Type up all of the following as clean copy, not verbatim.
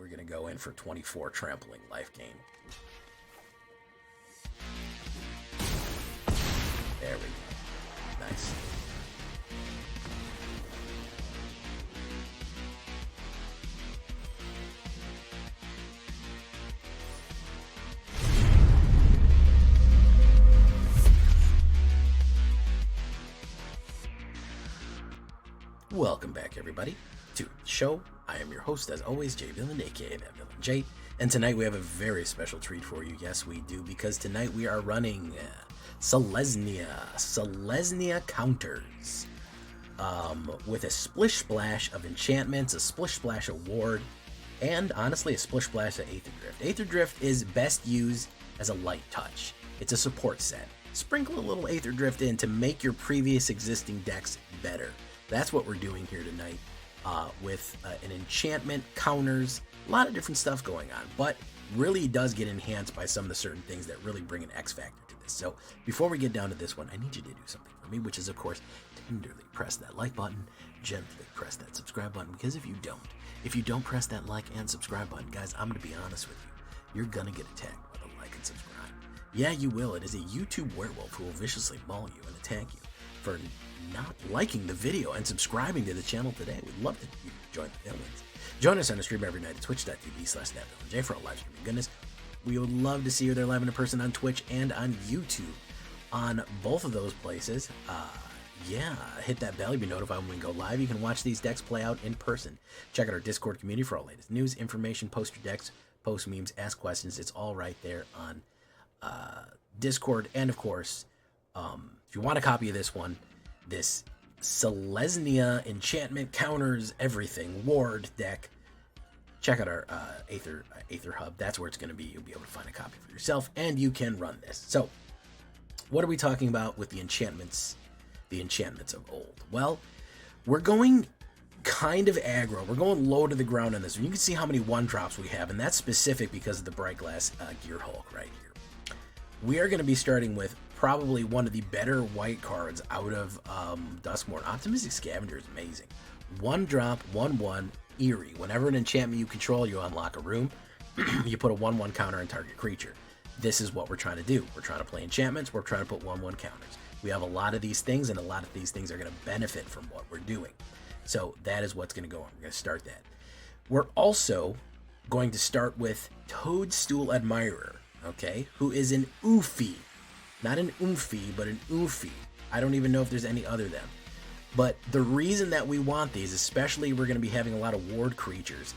we're going to go in for 24 trampling life gain. There we go. Nice. Welcome back, everybody, to the show. I am your host, as always, Jay Villainy, aka that Villain J. And tonight we have a very special treat for you. Yes, we do, because tonight we are running Selesnya counters with a splish splash of enchantments, a splish splash of ward, and honestly a splish splash of AETHERDRIFT. AETHERDRIFT is best used as a light touch. It's a support set. Sprinkle a little AETHERDRIFT in to make your previous existing decks better. That's what we're doing here tonight with an enchantment, counters, a lot of different stuff going on, but really does get enhanced by some of the certain things that really bring an X factor to this. So before we get down to this one, I need you to do something for me, which is, of course, tenderly press that like button, gently press that subscribe button, because if you don't press that like and subscribe button, guys, I'm going to be honest with you, you're going to get attacked by the like and subscribe. Yeah, you will. It is a YouTube werewolf who will viciously maul you and attack you for not liking the video and subscribing to the channel today. We'd love to join the villains. Join us on the stream every night at twitch.tv/thatvillainj for all live streaming goodness. We would love to see you there live in person on Twitch and on YouTube. On both of those places, hit that bell. You'll be notified when we go live. You can watch these decks play out in person. Check out our Discord community for all latest news, information, post your decks, post memes, ask questions. It's all right there on Discord. And of course, if you want a copy of this one, this Selesnya enchantment counters everything ward deck, check out our AetherHub. That's where it's going to be. You'll be able to find a copy for yourself, and you can run this. So what are we talking about with the enchantments of old? Well, we're going kind of aggro. We're going low to the ground on this. And you can see how many one drops we have, and that's specific because of the Bright Glass GEARHULK right here. We are going to be starting with probably one of the better white cards out of Duskmourn. Optimistic Scavenger is amazing. 1-drop, 1/1, Eerie. Whenever an enchantment you control, you unlock a room. You put a 1/1 counter on target creature. This is what we're trying to do. We're trying to play enchantments. We're trying to put 1/1 counters. We have a lot of these things, and a lot of these things are going to benefit from what we're doing. So that is what's going to go on. We're going to start that. We're also going to start with Toadstool Admirer, okay, who is an oofy. Not an oomfy, but an oofy. I don't even know if there's any other than. But the reason that we want these, especially we're going to be having a lot of ward creatures,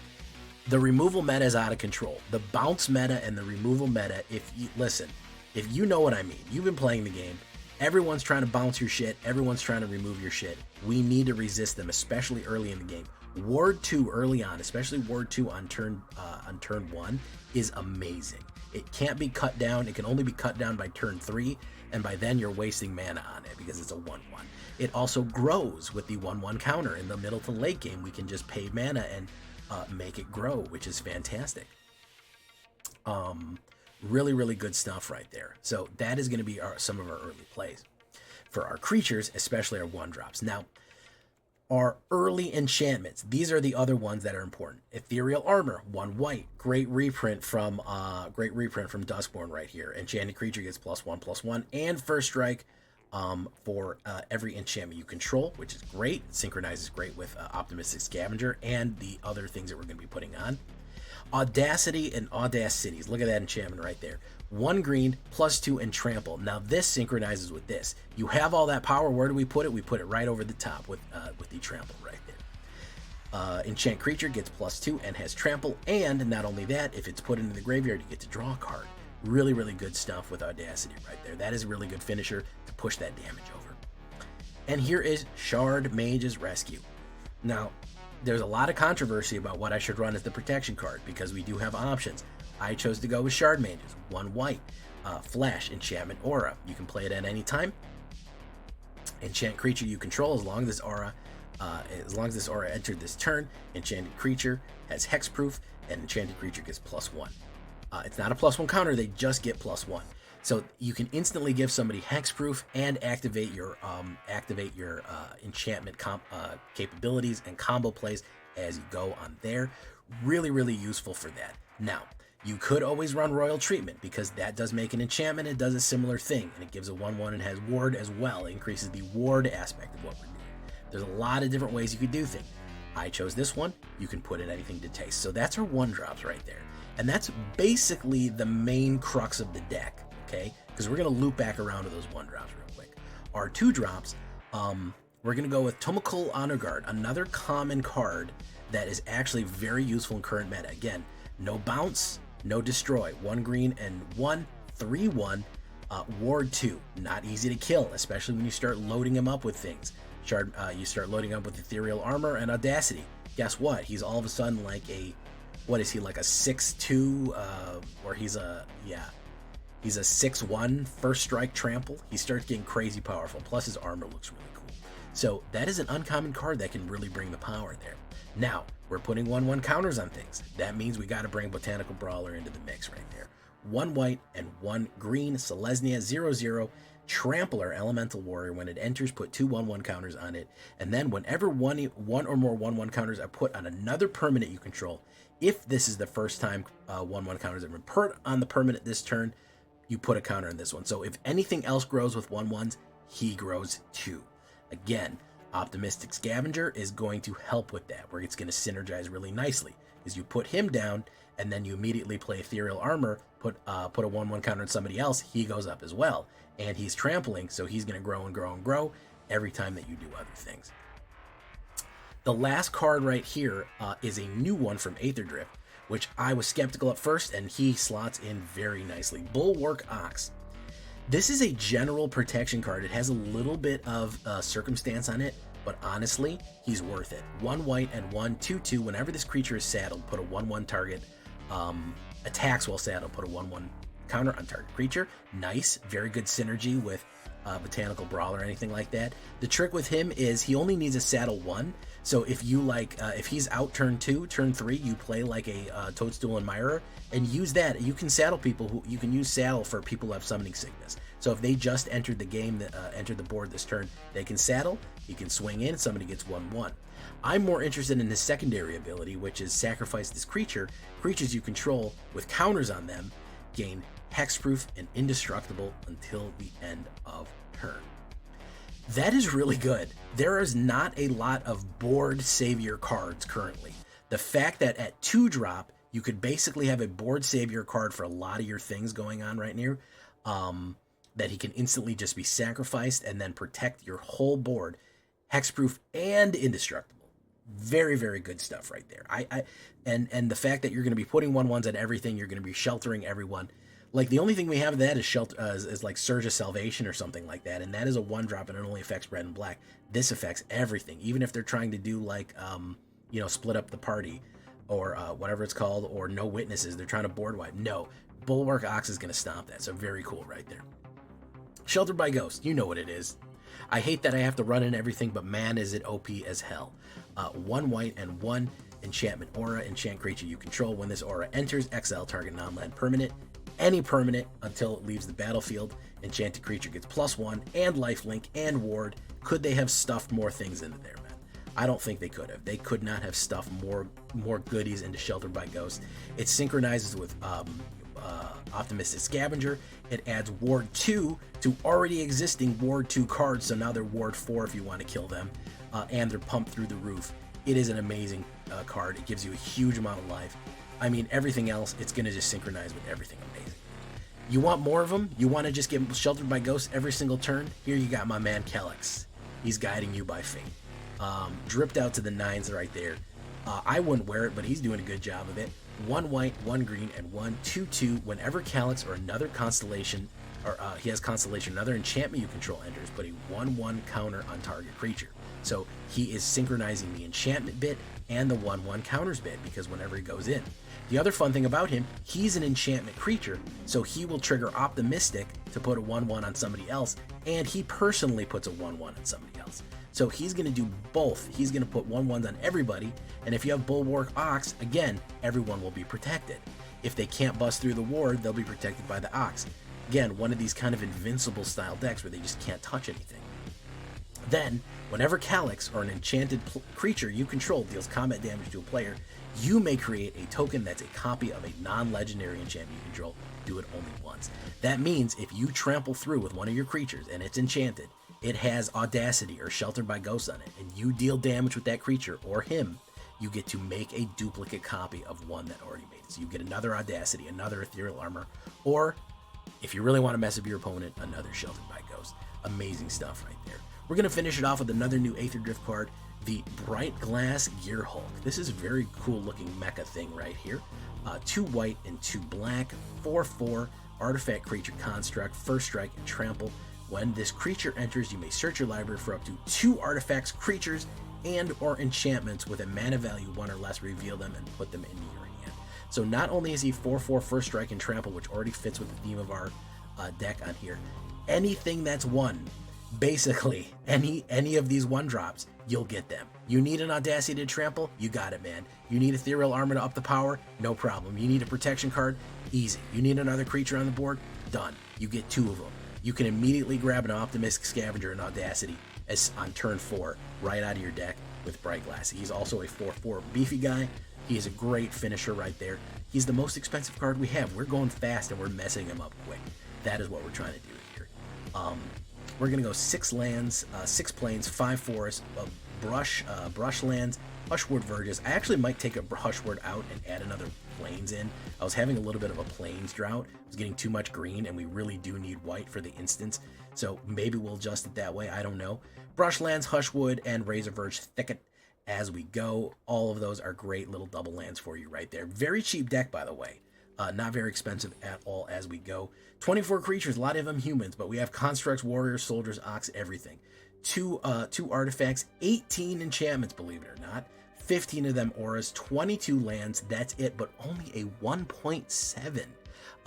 the removal meta is out of control. The bounce meta and the removal meta, if you know what I mean, you've been playing the game, everyone's trying to bounce your shit, everyone's trying to remove your shit. We need to resist them, especially early in the game. Ward 2 early on, especially Ward 2 on turn 1, is amazing. It can't be cut down. It can only be cut down by turn 3, and by then you're wasting mana on it because it's a 1/1. It also grows with the 1/1 counter. In the middle to late game, we can just pay mana and make it grow, which is fantastic. Really, really good stuff right there. So that is going to be some of our early plays for our creatures, especially our 1-drops. Now, our early enchantments, these are the other ones that are important. Ethereal Armor, 1 white, great reprint from Duskmourn right here. Enchanted creature gets +1/+1, and first strike for every enchantment you control, which is great. It synchronizes great with Optimistic Scavenger and the other things that we're going to be putting on. Audacity and Audacities. Look at that enchantment right there. 1 green, +2, and trample. Now this synchronizes with this. You have all that power. Where do we put it? We put it right over the top with the trample right there. Enchant creature gets +2 and has trample. And not only that, if it's put into the graveyard, you get to draw a card. Really, really good stuff with Audacity right there. That is a really good finisher to push that damage over. And here is Shard Mage's Rescue. Now, there's a lot of controversy about what I should run as the protection card because we do have options. I chose to go with Shard Mages, 1 white, flash, enchantment, aura. You can play it at any time. Enchant creature you control as long as this aura entered this turn. Enchanted creature has hexproof, and enchanted creature gets +1. It's not a +1 counter; they just get +1. So you can instantly give somebody hexproof and activate your enchantment capabilities and combo plays as you go on there. Really, really useful for that. Now, you could always run Royal Treatment because that does make an enchantment. It does a similar thing, and it gives a 1/1 and has ward as well. It increases the ward aspect of what we're doing. There's a lot of different ways you could do things. I chose this one. You can put in anything to taste. So that's our 1-drops right there. And that's basically the main crux of the deck, okay? Because we're going to loop back around to those 1-drops real quick. Our 2-drops, we're going to go with Tomokul Honor Guard, another common card that is actually very useful in current meta. Again, no bounce, no destroy. 1 green and 1, 3/1, ward 2. Not easy to kill, especially when you start loading him up with things. You start loading up with Ethereal Armor and Audacity. Guess what? He's all of a sudden like a, what is he, like a 6/2, or he's a 6/1 first strike trample. He starts getting crazy powerful, plus his armor looks really cool. So that is an uncommon card that can really bring the power there. Now, we're putting 1/1 counters on things. That means we got to bring Botanical Brawler into the mix right there. 1 white and 1 green, Selesnya 0/0, Trampler, Elemental Warrior. When it enters, put 2 1/1 counters on it. And then whenever one or more 1/1 counters are put on another permanent you control, if this is the first time 1/1 counters have been put on the permanent this turn, you put a counter on this one. So if anything else grows with 1/1s, he grows too. Again, Optimistic Scavenger is going to help with that, where it's going to synergize really nicely. Is you put him down, and then you immediately play Ethereal Armor, put a 1/1 counter on somebody else, he goes up as well. And he's trampling, so he's going to grow and grow and grow every time that you do other things. The last card right here is a new one from AETHERDRIFT, which I was skeptical at first, and he slots in very nicely. Bulwark Ox. This is a general protection card. It has a little bit of circumstance on it, but honestly, he's worth it. 1 white and 1 2/2. Whenever this creature is saddled, put a 1/1 target. Attacks while saddled, put a 1/1 counter on target creature. Nice, very good synergy with Botanical Brawl or anything like that. The trick with him is he only needs a saddle 1. So if you if he's out turn 2, turn 3, you play like a Toadstool Admirer and use that. You can saddle people who you can use saddle for people who have summoning sickness. So if they just entered the game, entered the board this turn, they can saddle. He can swing in. Somebody gets 1/1. I'm more interested in his secondary ability, which is sacrifice this creature. Creatures you control with counters on them gain hexproof and indestructible until the end of turn. That is really good. There is not a lot of board savior cards currently. The fact that at 2-drop, you could basically have a board savior card for a lot of your things going on right now, that he can instantly just be sacrificed and then protect your whole board, hexproof and indestructible. Very, very good stuff right there. And the fact that you're going to be putting 1/1s on everything, you're going to be sheltering everyone. Like, the only thing we have of that is is like Surge of Salvation or something like that, and that is a 1-drop and it only affects red and black. This affects everything, even if they're trying to do like split up the party or whatever it's called, or no witnesses. They're trying to board wipe. No, Bulwark Ox is going to stop that. So very cool right there. Sheltered by Ghost, you know what it is. I hate that I have to run in everything, but man, is it OP as hell. 1 white and 1 enchantment aura. Enchant creature you control. When this aura enters, exile target non-land permanent. Any permanent until it leaves the battlefield. Enchanted creature gets +1 and lifelink and ward. Could they have stuffed more things into there, man? I don't think they could have. They could not have stuffed more goodies into Sheltered by Ghost. It synchronizes with Optimistic Scavenger. It adds ward 2 to already existing ward 2 cards, so now they're ward 4 if you want to kill them, and they're pumped through the roof. It is an amazing card. It gives you a huge amount of life. I mean, everything else, it's going to just synchronize with everything amazing. You want more of them? You want to just get Sheltered by Ghosts every single turn? Here you got my man Kellex. He's guiding you by fate. Dripped out to the 9s right there. I wouldn't wear it, but he's doing a good job of it. 1 white, 1 green, and 1 2/2. Whenever Kellex or another constellation, or he has constellation, another enchantment you control enters, put a 1/1 counter on target creature. So he is synchronizing the enchantment bit and the 1/1 counters bit, because whenever he goes in. The other fun thing about him, he's an enchantment creature, so he will trigger Optimistic to put a 1/1 on somebody else, and he personally puts a 1/1 on somebody else. So he's going to do both. He's going to put 1/1s on everybody, and if you have Bulwark Ox, again, everyone will be protected. If they can't bust through the ward, they'll be protected by the Ox. Again, one of these kind of invincible style decks where they just can't touch anything. Then, whenever Calyx or an enchanted creature you control deals combat damage to a player, you may create a token that's a copy of a non-legendary enchantment you control. Do it only once. That means if you trample through with one of your creatures and it's enchanted, it has Audacity or Sheltered by Ghosts on it, and you deal damage with that creature or him, you get to make a duplicate copy of one that already made it. So you get another Audacity, another Ethereal Armor, or if you really want to mess up your opponent, another Sheltered by Ghosts. Amazing stuff right there. We're going to finish it off with another new AetherDrift card, the Bright Glass GEARHULK. This is a very cool looking mecha thing right here. 2 white and 2 black, 4/4, artifact creature construct, first strike and trample. When this creature enters, you may search your library for up to 2 artifacts, creatures, and or enchantments with a mana value 1 or less, reveal them and put them into your hand. So not only is he 4/4 first strike and trample, which already fits with the theme of our deck on here, anything that's 1, basically any of these 1-drops, you'll get them. You need an Audacity to trample, you got it, man. You need Ethereal Armor to up the power, no problem. You need a protection card, easy. You need another creature on the board, done. You get 2 of them. You can immediately grab an Optimistic Scavenger and Audacity as on turn 4 right out of your deck with Bright Glass. He's also a 4/4 beefy guy. He is a great finisher right there. He's the most expensive card we have. We're going fast and we're messing him up quick. That is what we're trying to do here. We're going to go 6 lands, 6 plains, 5 forests, brush lands, Hushwood Verges. I actually might take a Hushwood out and add another plains in. I was having a little bit of a plains drought. I was getting too much green, and we really do need white for the instance. So maybe we'll adjust it that way. I don't know. Brushlands, Hushwood, and Razor Verge Thicket as we go. All of those are great little double lands for you right there. Very cheap deck, by the way. Not very expensive at all as we go. 24 creatures, a lot of them humans, but we have constructs, warriors, soldiers, ox, everything. 2 artifacts, 18 enchantments, believe it or not. 15 of them auras, 22 lands, that's it, but only a 1.7.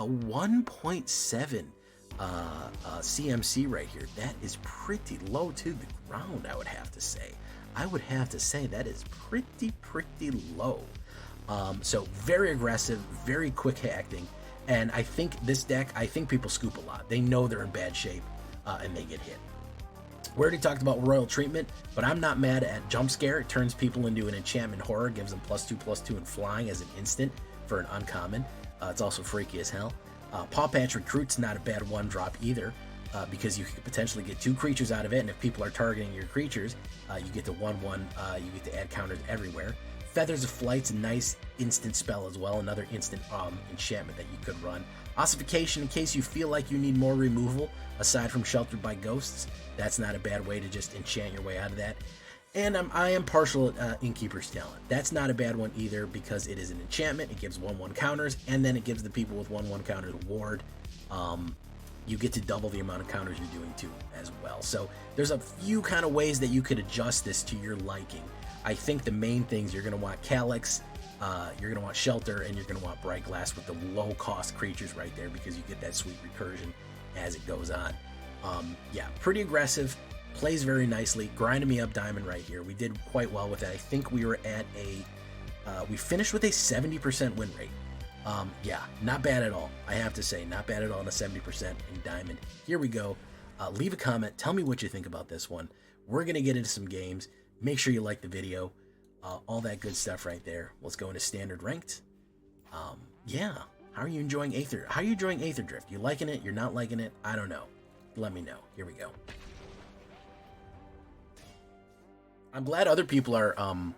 A 1.7 CMC right here. That is pretty low to the ground, I would have to say. I would have to say that is pretty low. So very aggressive, very quick acting, and I think this deck, I think people scoop a lot. They know they're in bad shape, and they get hit. We already talked about Royal Treatment, but I'm not mad at Jump Scare. It turns people into an enchantment horror, gives them +2/+2 and flying as an instant for an uncommon. It's also freaky as hell. Paw Patch Recruit's not a bad 1-drop either, because you could potentially get 2 creatures out of it, and if people are targeting your creatures, you get to 1/1, you get to add counters everywhere. Feathers of Flight's a nice instant spell as well, another instant enchantment that you could run. Ossification, in case you feel like you need more removal, aside from Sheltered by Ghosts, that's not a bad way to just enchant your way out of that. And I am partial at Innkeeper's Talent. That's not a bad one either, because it is an enchantment, it gives 1/1 counters, and then it gives the people with 1/1 counters ward. You get to double the amount of counters you're doing too as well. So there's a few kind of ways that you could adjust this to your liking. I think the main things, you're going to want Calyx, you're going to want Shelter, and you're going to want Bright Glass with the low-cost creatures right there, because you get that sweet recursion as it goes on. Yeah, pretty aggressive, plays very nicely, grinding me up diamond right here. We did quite well with it. I think we were at we finished with a 70% win rate. Yeah, not bad at all. I have to say, not bad at all on a 70% in diamond. Here we go. Leave a comment. Tell me what you think about this one. We're going to get into some games. Make sure you like the video, all that good stuff right there. Let's go into standard ranked. Yeah, how are you enjoying How are you enjoying AetherDrift? You liking it? You're not liking it? I don't know. Let me know. Here we go. I'm glad other people are. I'm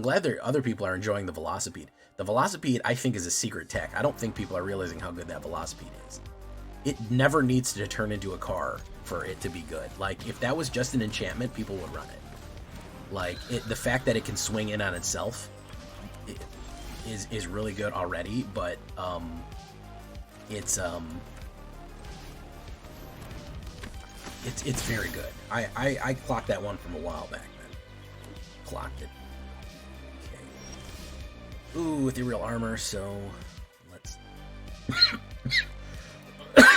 glad that other people are enjoying the Velocipede. The Velocipede, I think, is a secret tech. I don't think people are realizing how good that Velocipede is. It never needs to turn into a car for it to be good. Like, if that was just an enchantment, people would run it. Like, the fact that it can swing in on itself is really good already, but it's very good. I clocked that one from a while back, man. Clocked it. Okay. Ooh, Ethereal Armor, so let's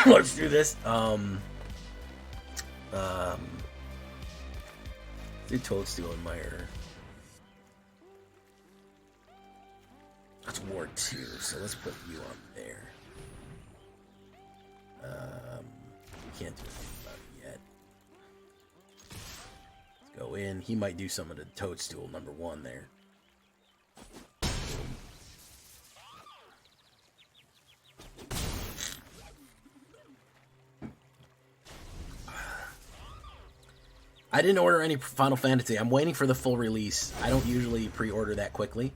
let's do this. Do Toadstool and Mire. That's Ward 2, so let's put you on there. We can't do anything about it Go in. He might do some of the toadstool #1 there. I didn't order any Final Fantasy. I'm waiting for the full release. I don't usually pre-order that quickly,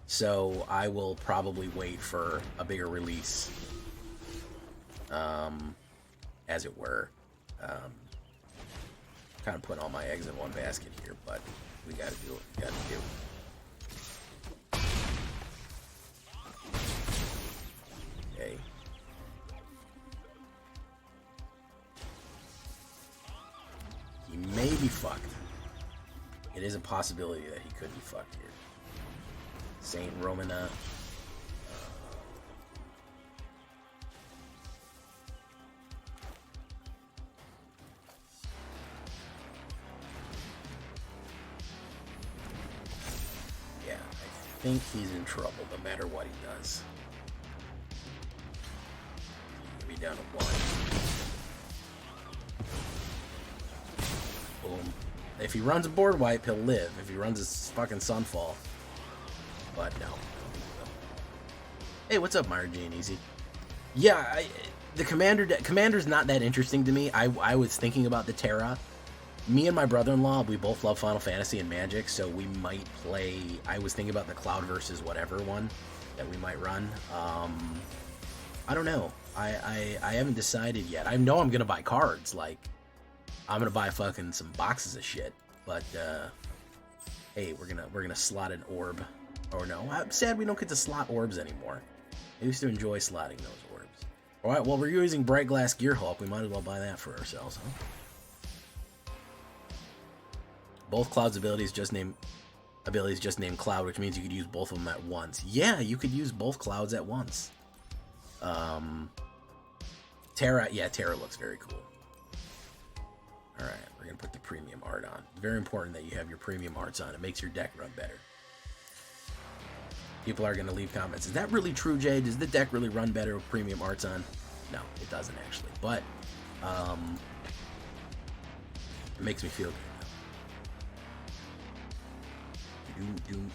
so I will probably wait for a bigger release, as it were. Kind of putting all my eggs in one basket here, but we gotta do what we gotta do. Okay. He may be fucked. It is a possibility that he could be fucked here. Saint Romana. Yeah, I think he's in trouble no matter what he does. He'll be down to 1. Boom. If he runs a board wipe, he'll live. If he runs his fucking Sunfall. But no. Hey, what's up, Myra Jane Easy? Yeah, the Commander's not that interesting to me. I was thinking about the Terra. Me and my brother-in-law, we both love Final Fantasy and Magic, so we might play... I was thinking about the Cloud versus whatever one that we might run. I don't know. I haven't decided yet. I know I'm gonna buy cards, like... I'm gonna buy fucking some boxes of shit, but hey, we're gonna slot an orb. Or no, I'm sad we don't get to slot orbs anymore. I used to enjoy slotting those orbs. All right, well we're using Bright Glass GEARHULK. We might as well buy that for ourselves, huh? Both Cloud's abilities just name Cloud, which means you could use both of them at once. Yeah, you could use both Clouds at once. Terra, yeah, Terra looks very cool. Alright, we're going to put the premium art on. It's very important that you have your premium arts on. It makes your deck run better. People are going to leave comments. Is that really true, Jay? Does the deck really run better with premium arts on? No, it doesn't actually. But, it makes me feel good.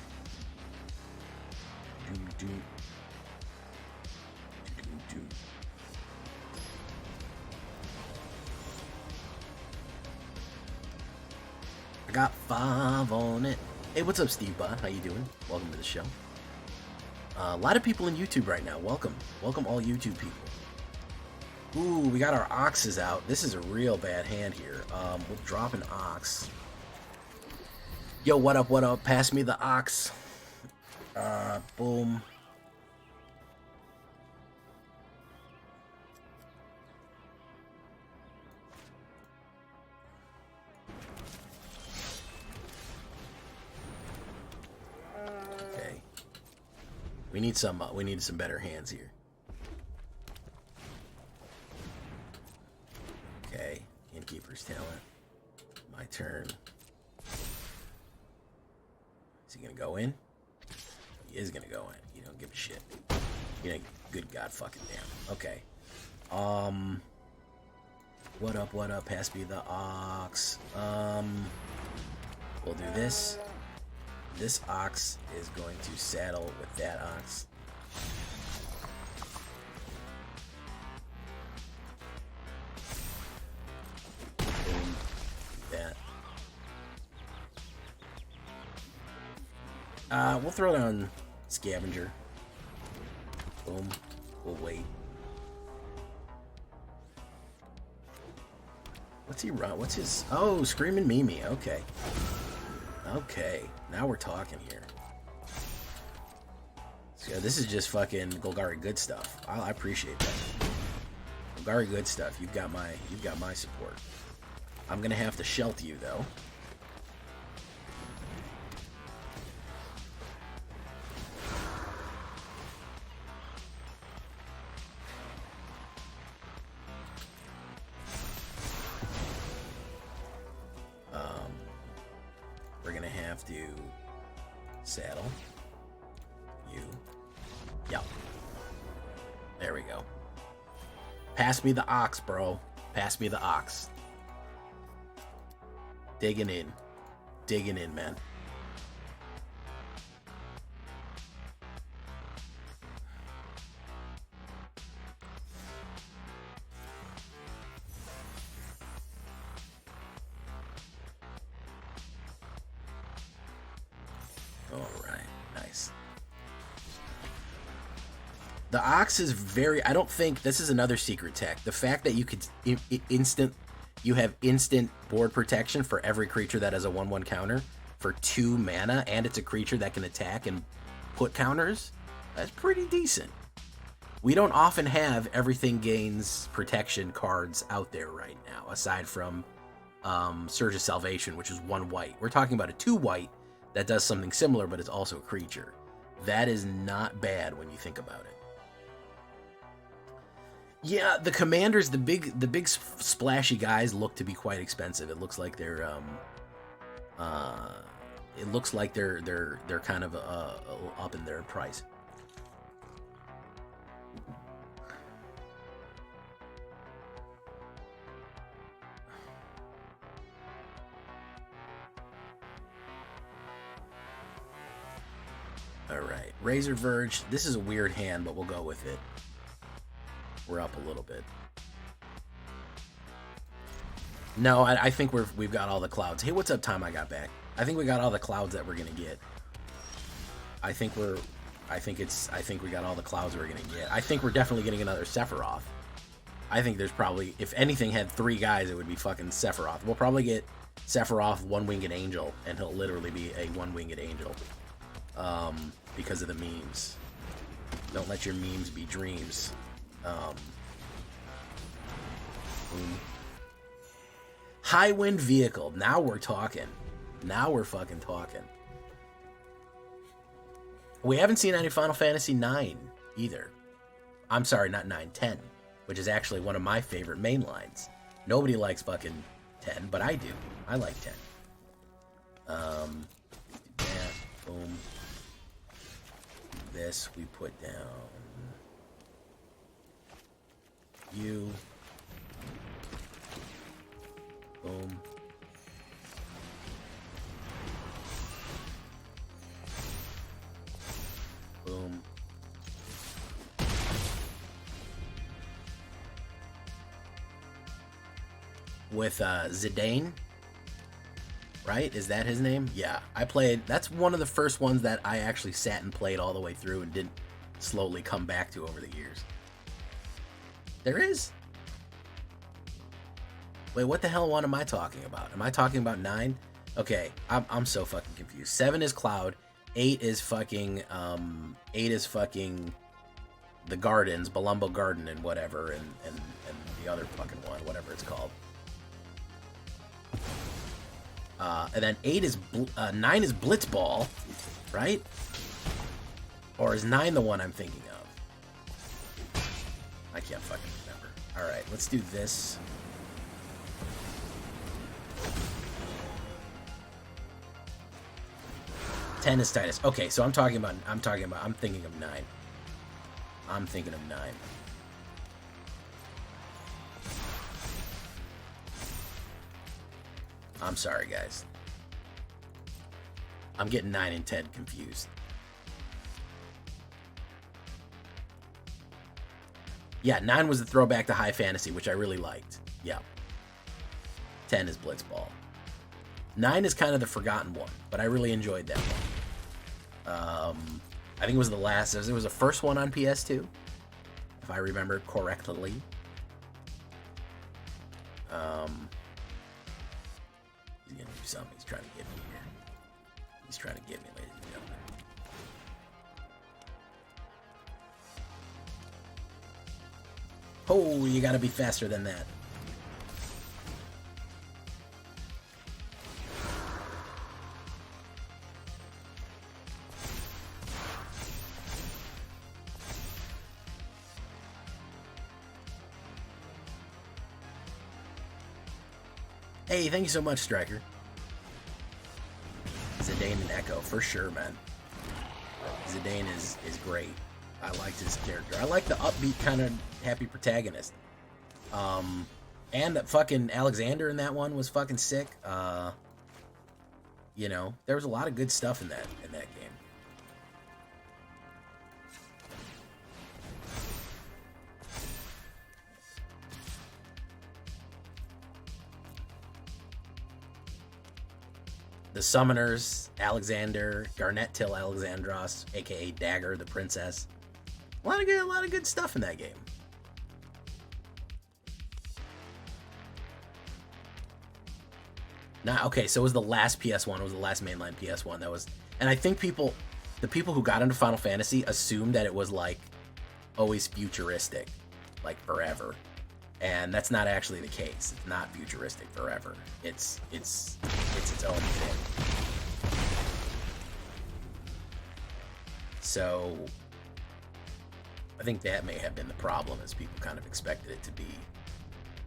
I got 5 on it. Hey, what's up, Steve Bot? How you doing? Welcome to the show. A lot of people in YouTube right now. Welcome. Welcome all YouTube people. Ooh, we got our Oxes out. This is a real bad hand here. We'll drop an Ox. Yo, what up, what up? Pass me the Ox. Boom. We need some better hands here. Okay, Innkeeper's Talent. My turn. Is he gonna go in? He is gonna go in. You don't give a shit. You know, good God fucking damn. Okay. What up, what up? Pass me the Ox. We'll do this. This Ox is going to saddle with that Ox. Boom. That. We'll throw down Scavenger. Boom. We'll wait. What's he run? What's his... Oh, Screaming Mimi. Okay. Okay. Now we're talking here. So this is just fucking Golgari good stuff. I appreciate that. Golgari good stuff. You've got my support. I'm gonna have to shelter you though. We're gonna have to saddle you. Yep. There we go. Pass me the Ox, bro. Pass me the Ox. Digging in. digging in, man. The Ox is very... I don't think... This is another secret tech. The fact that you could you have instant board protection for every creature that has a 1/1 counter for 2 mana, and it's a creature that can attack and put counters, that's pretty decent. We don't often have everything gains protection cards out there right now, aside from Surge of Salvation, which is 1 white. We're talking about a 2 white that does something similar, but it's also a creature. That is not bad when you think about it. Yeah, the commanders, the big splashy guys look to be quite expensive. It looks like they're they're kind of up in their price. All right, Razor Verge. This is a weird hand, but we'll go with it. We're up a little bit. No, I think we've got all the clouds. Hey, what's up, Tom? I got back. I think we got all the clouds that we're gonna get. I think we got all the clouds we're gonna get. I think we're definitely getting another Sephiroth. I think there's probably, if anything had 3 guys, it would be fucking Sephiroth. We'll probably get Sephiroth, 1-winged angel, and he'll literally be a 1-winged angel. Because of the memes. Don't let your memes be dreams. High wind vehicle. Now we're talking. Now we're fucking talking. We haven't seen any Final Fantasy 9 either. I'm sorry, not 9, 10, which is actually one of my favorite main lines. Nobody likes fucking 10, but I do. I like 10. Yeah, boom. This we put down. You. Boom. Boom. With Zidane, right? Is that his name? Yeah, I played. That's one of the first ones that I actually sat and played all the way through and didn't slowly come back to over the years. There is. Wait, what the hell one am I talking about? Am I talking about 9? Okay, I'm so fucking confused. 7 is Cloud. 8 is fucking the Gardens, Balumbo Garden and whatever, and the other fucking one, whatever it's called. And then 9 is Blitzball, right? Or is 9 the one I'm thinking of? I can't fucking remember. All right, let's do this. Ten is Titus. Okay, so I'm thinking of 9. I'm thinking of 9. I'm sorry, guys. I'm getting 9 and 10 confused. Yeah, 9 was the throwback to High Fantasy, which I really liked. Yeah. 10 is Blitzball. 9 is kind of the forgotten one, but I really enjoyed that one. I think it was the last. It was the first one on PS2, if I remember correctly. He's gonna do something. He's trying to get me here. He's trying to get me, ladies and gentlemen. Oh, you gotta be faster than that. Hey, thank you so much, Striker. Zidane and Echo, for sure, man. Zidane is great. I liked his character. I like the upbeat, kind of happy protagonist. And that fucking Alexander in that one was fucking sick. You know, there was a lot of good stuff in that game. The summoners, Alexander, Garnet Till Alexandros, aka Dagger, the princess. A lot of good stuff in that game. Now, okay, so it was the last PS1. It was the last mainline PS1. That was, and I think the people who got into Final Fantasy assumed that it was like always futuristic, like forever, and that's not actually the case. It's not futuristic forever. It's its own thing. So I think that may have been the problem, as people kind of expected it to be.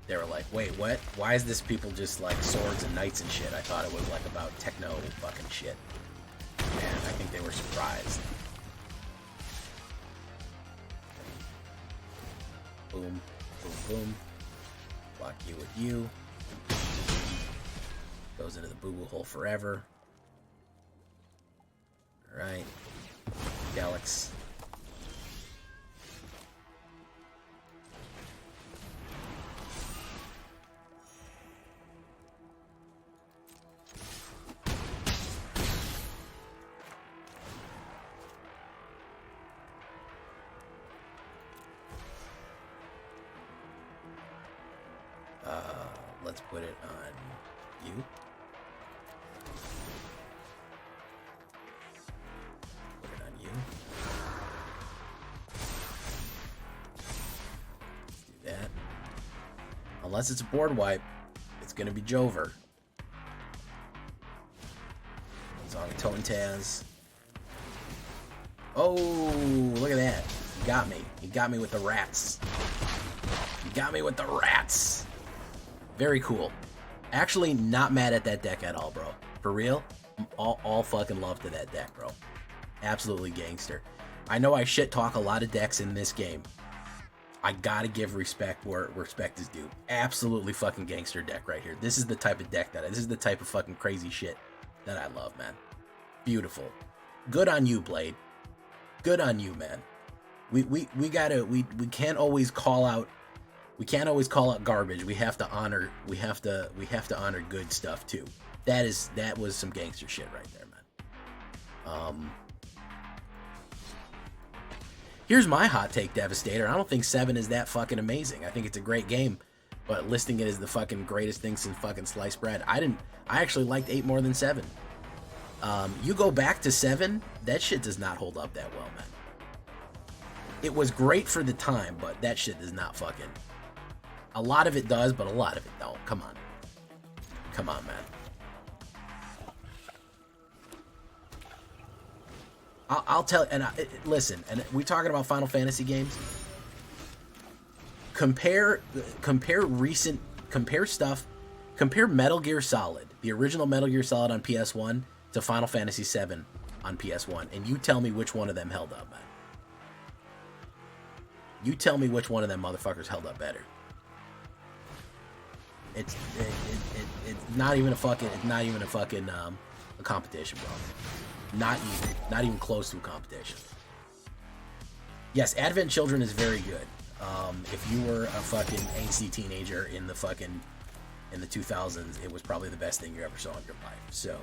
They were like, wait, what? Why is this people just like swords and knights and shit? I thought it was like about techno fucking shit. And I think they were surprised. Boom, boom, boom. Block you with you. Goes into the boo-boo hole forever. Alright. Galax. Let's put it on you. Put it on you. Let's do that. Unless it's a board wipe, it's gonna be Jover. Zongatotaz. Oh, look at that. He got me. He got me with the rats. He got me with the rats. Very cool. Actually, not mad at that deck at all, bro. For real, all fucking love to that deck, bro. Absolutely gangster. I know I shit talk a lot of decks in this game. I gotta give respect where respect is due. Absolutely fucking gangster deck right here. This is the type of deck this is the type of fucking crazy shit that I love, man. Beautiful. Good on you, Blade. Good on you, man. We can't always call out. We can't always call out garbage. We have to honor. We have to honor good stuff too. That was some gangster shit right there, man. Here's my hot take, Devastator. I don't think 7 is that fucking amazing. I think it's a great game, but listing it as the fucking greatest thing since fucking sliced bread. I actually liked 8 more than 7. You go back to 7, that shit does not hold up that well, man. It was great for the time, but that shit does not fucking. A lot of it does, but a lot of it don't. Come on. Come on, man. I'll tell, and listen, and we talking about Final Fantasy games. Compare Metal Gear Solid, the original Metal Gear Solid on PS1 to Final Fantasy 7 on PS1, and you tell me which one of them held up, man. You tell me which one of them motherfuckers held up better. It's not even a fucking a competition, bro. Not even close to a competition. Yes, Advent Children is very good. If you were a fucking angsty teenager in the 2000s, it was probably the best thing you ever saw in your life. So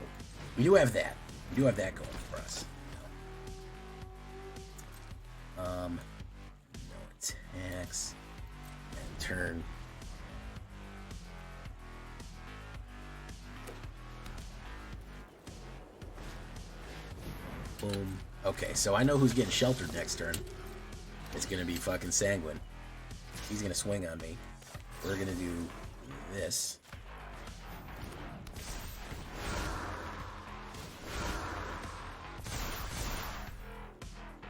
we do have that. We do have that going for us. No attacks and turn. Boom. Okay, so I know who's getting sheltered next turn. It's gonna be fucking Sanguine. He's gonna swing on me. We're gonna do this.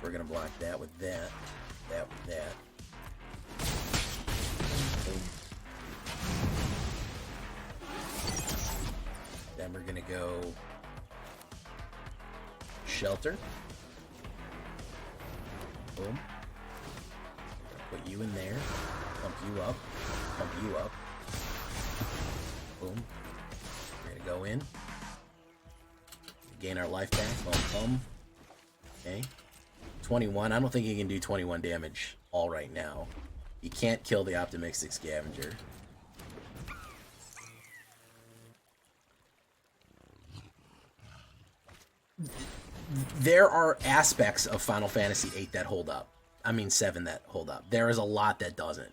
We're gonna block that with that. That with that. Boom. Then we're gonna go shelter. Boom. Put you in there. Pump you up. Pump you up. Boom. We're gonna go in. gain our life back. Okay. 21. I don't think he can do 21 damage all right now. He can't kill the Optimistic Scavenger. There are aspects of Final Fantasy VIII that hold up. I mean 7 that hold up. There is a lot that doesn't.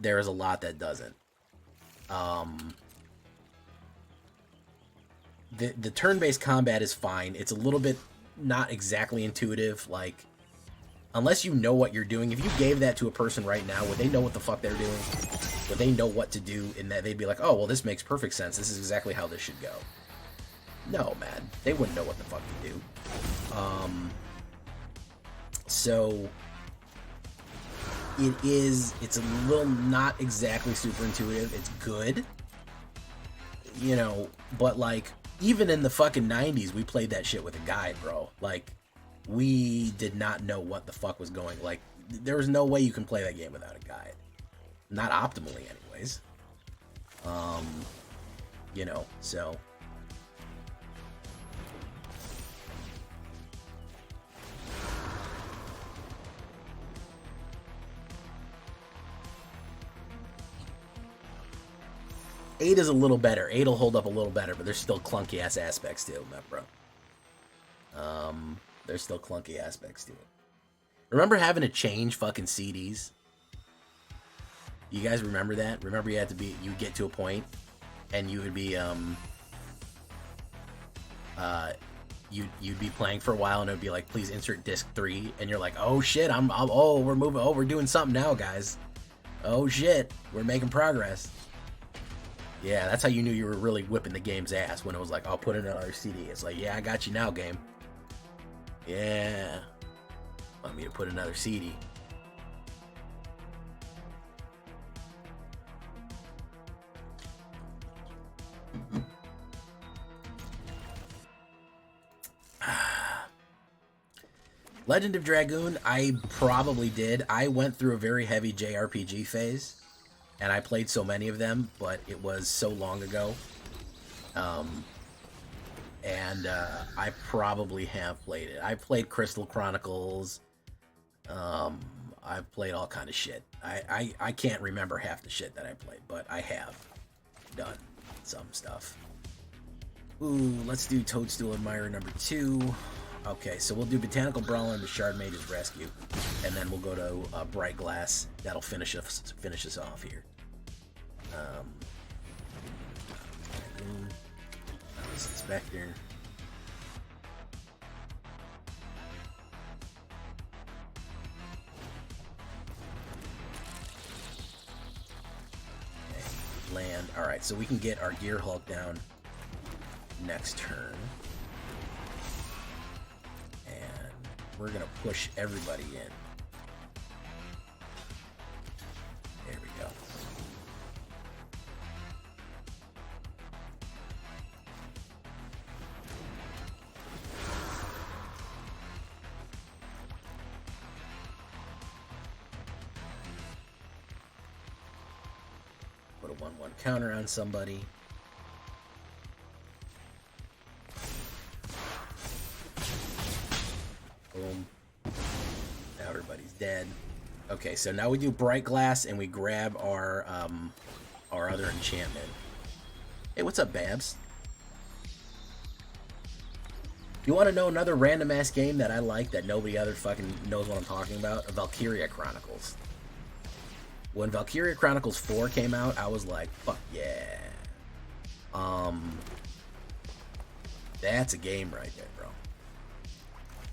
There is a lot that doesn't. The turn-based combat is fine. It's a little bit not exactly intuitive. Like, unless you know what you're doing, if you gave that to a person right now, would they know what the fuck they're doing? Would they know what to do? In that they'd be like, oh, well, this makes perfect sense. This is exactly how this should go. No, man. They wouldn't know what the fuck to do. So it's a little not exactly super intuitive. It's good. You know, but like, even in the fucking 90s, we played that shit with a guide, bro. Like, we did not know what the fuck was going. Like, there was no way you can play that game without a guide. Not optimally, anyways. You know, so... Eight is a little better. 8 will hold up a little better, but there's still clunky ass aspects to it, bro. There's still clunky aspects to it. Remember having to change fucking CDs? You guys remember that? Remember you had to be, you'd get to a point and you would be you'd be playing for a while and it would be like, please insert disc 3, and you're like, oh shit, oh, we're moving, oh, we're doing something now, guys. Oh shit, we're making progress. Yeah, that's how you knew you were really whipping the game's ass, when it was like, oh, put in another CD. It's like, yeah, I got you now, game. Yeah. Want me to put another CD. Legend of Dragoon, I probably did. I went through a very heavy JRPG phase. And I played so many of them, but it was so long ago. I probably have played it. I played Crystal Chronicles. I've played all kind of shit. I can't remember half the shit that I played, but I have done some stuff. Ooh, let's do Toadstool Admirer number 2. Okay, so we'll do Botanical Brawler and the Shard Mage's Rescue, and then we'll go to Bright Glass. That'll finish us off here. Inspector. Okay, land. All right, so we can get our GEARHULK down next turn. And we're going to push everybody in. There we go. Put a 1/1 counter on somebody. Boom. Now everybody's dead. Okay, so now we do Bright Glass and we grab our other enchantment. Hey, what's up, Babs? You want to know another random ass game that I like that nobody other fucking knows what I'm talking about? Valkyria Chronicles. When Valkyria Chronicles 4 came out, I was like, fuck yeah. That's a game right there, bro.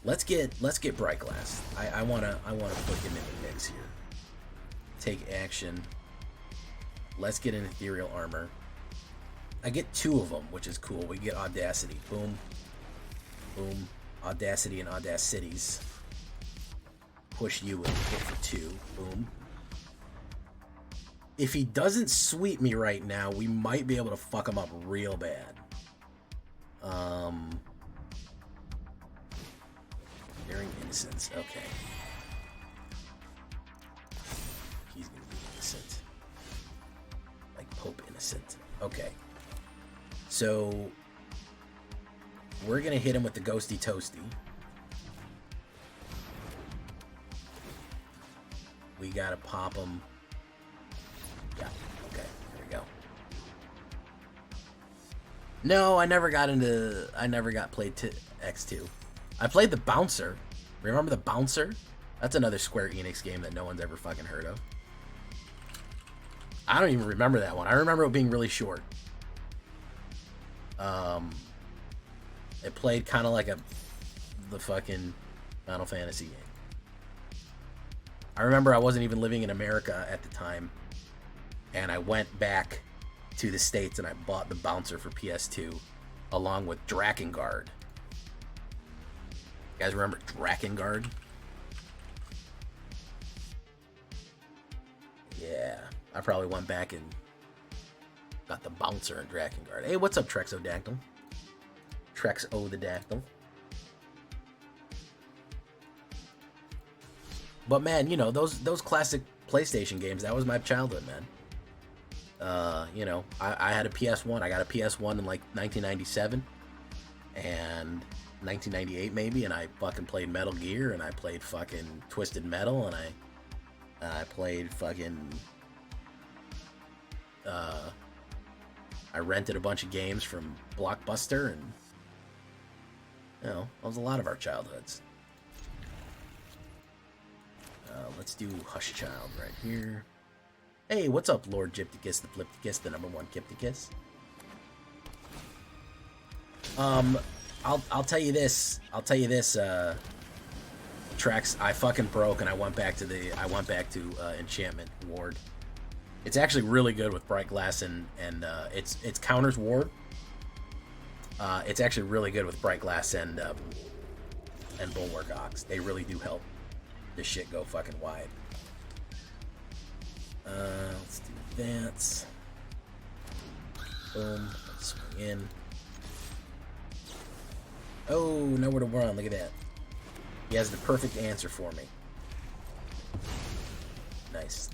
Let's get Bright Glass. I wanna put him in the mix here. Take action. Let's get an Ethereal Armor. I get 2 of them, which is cool. We get Audacity. Boom. Boom. Audacity and Audacities. Push you and hit for 2. Boom. If he doesn't sweep me right now, we might be able to fuck him up real bad. Daring Innocence. Okay. He's gonna be innocent. Like Pope Innocent. Okay. So we're gonna hit him with the Ghosty Toasty. We gotta pop him. Yeah, okay, there we go. No, I never got played to X2. I played the Bouncer. Remember the Bouncer? That's another Square Enix game that no one's ever fucking heard of. I don't even remember that one. I remember it being really short. It played kind of like the fucking Final Fantasy game. I remember I wasn't even living in America at the time, and I went back to the States and I bought the Bouncer for PS2 along with Drakengard. You guys remember Drakengard? Yeah, I probably went back and got the Bouncer and Drakengard. Hey, what's up, Trexodactyl? Trexodactyl. But man, you know, those classic PlayStation games, that was my childhood, man. You know, I had a PS1. I got a PS1 in like 1997 and 1998 maybe, and I fucking played Metal Gear, and I played fucking Twisted Metal, and I played fucking I rented a bunch of games from Blockbuster, and you know, that was a lot of our childhoods. Let's do Hush Child right here. Hey, what's up, Lord Gypticus, the Flipticus, the #1 Gypticus? I'll tell you this. Trex, I fucking broke, and I went back to Enchantment Ward. It's actually really good with Bright Glass and it's counters Ward. It's actually really good with Bright Glass and Bulwark Ox. They really do help this shit go fucking wide. Let's do that. Boom. Let's swing in. Oh, nowhere to run. Look at that. He has the perfect answer for me. Nice.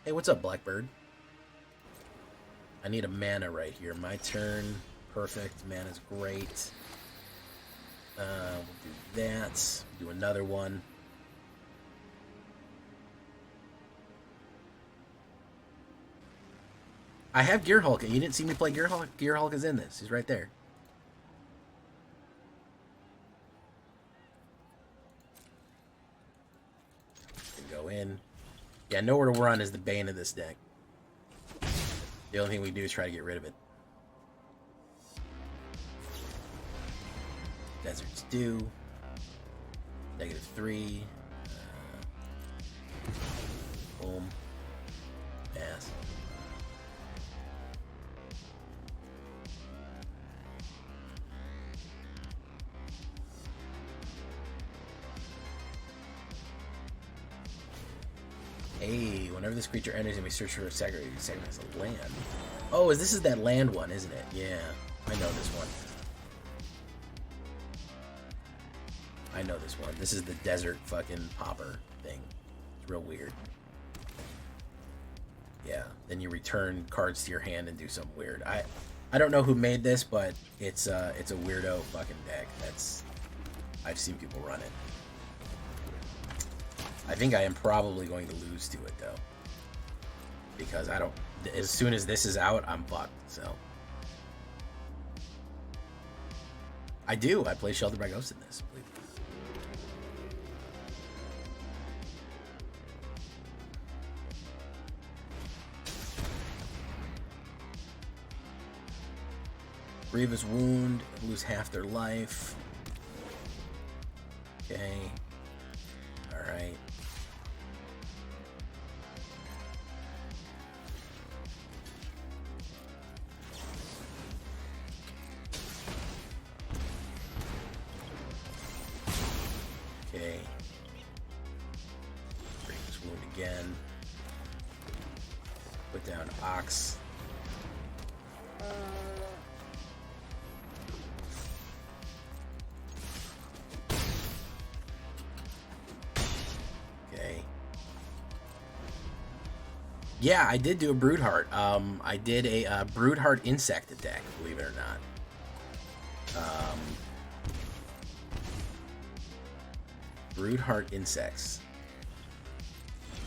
Hey, what's up, Blackbird? I need a mana right here. My turn. Perfect. Mana's great. We'll do that. Do another one. I have GEARHULK. You didn't see me play GEARHULK? GEARHULK is in this. He's right there. Go in. Yeah, nowhere to run is the bane of this deck. The only thing we do is try to get rid of it. Desert's due. -3. Boom. Pass. Hey, whenever this creature enters and we search for a sacrifice, you sacrifice a land. Oh, this is that land one, isn't it? Yeah, I know this one. I know this one. This is the desert fucking popper thing. It's real weird. Yeah, then you return cards to your hand and do something weird. I don't know who made this, but it's a weirdo fucking deck. I've seen people run it. I think I am probably going to lose to it though, because as soon as this is out, I'm fucked. So I play Sheltered by Ghost in this. Grievous Wound, lose half their life. Okay. Alright. Okay. Grievous Wound again. Put down Ox. Yeah, I did do a Broodheart. I did a Broodheart insect attack, believe it or not. Broodheart insects.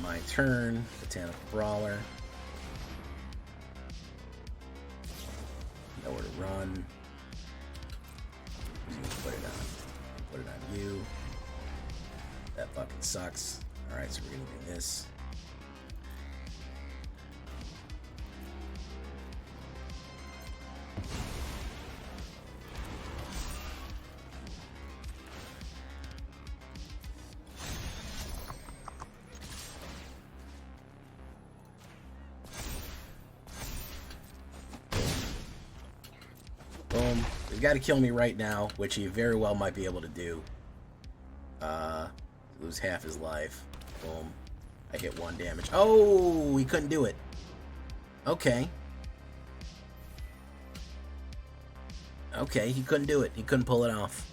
My turn. Botanical Brawler. Nowhere to run. Who's gonna put it on? Put it on you. That fucking sucks. Alright, so we're gonna do this. Boom. He's got to kill me right now, which he very well might be able to do. Lose half his life. Boom. I hit 1 damage. Oh, he couldn't do it. Okay. Okay, he couldn't do it. He couldn't pull it off.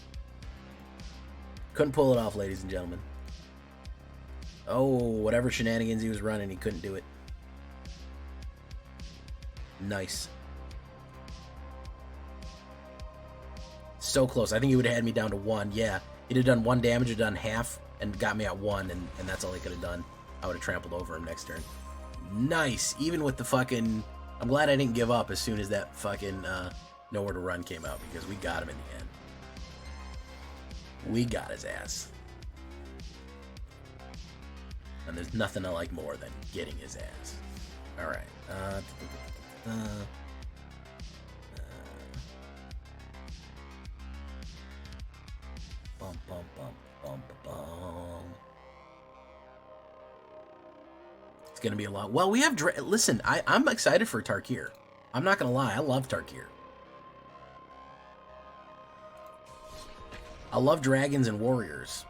Couldn't pull it off, ladies and gentlemen. Oh, whatever shenanigans he was running, he couldn't do it. Nice. So close. I think he would have had me down to 1. Yeah. He'd have done 1 damage, or done half, and got me at 1, and that's all he could have done. I would have trampled over him next turn. Nice. Even with the fucking... I'm glad I didn't give up as soon as that fucking Nowhere to Run came out, because we got him in the end. We got his ass. And there's nothing I like more than getting his ass. Alright. Bum, bum, bum, bum, bum. It's gonna be a lot. Well, we have... Listen, I'm excited for Tarkir. I'm not gonna lie. I love Tarkir. I love dragons and warriors.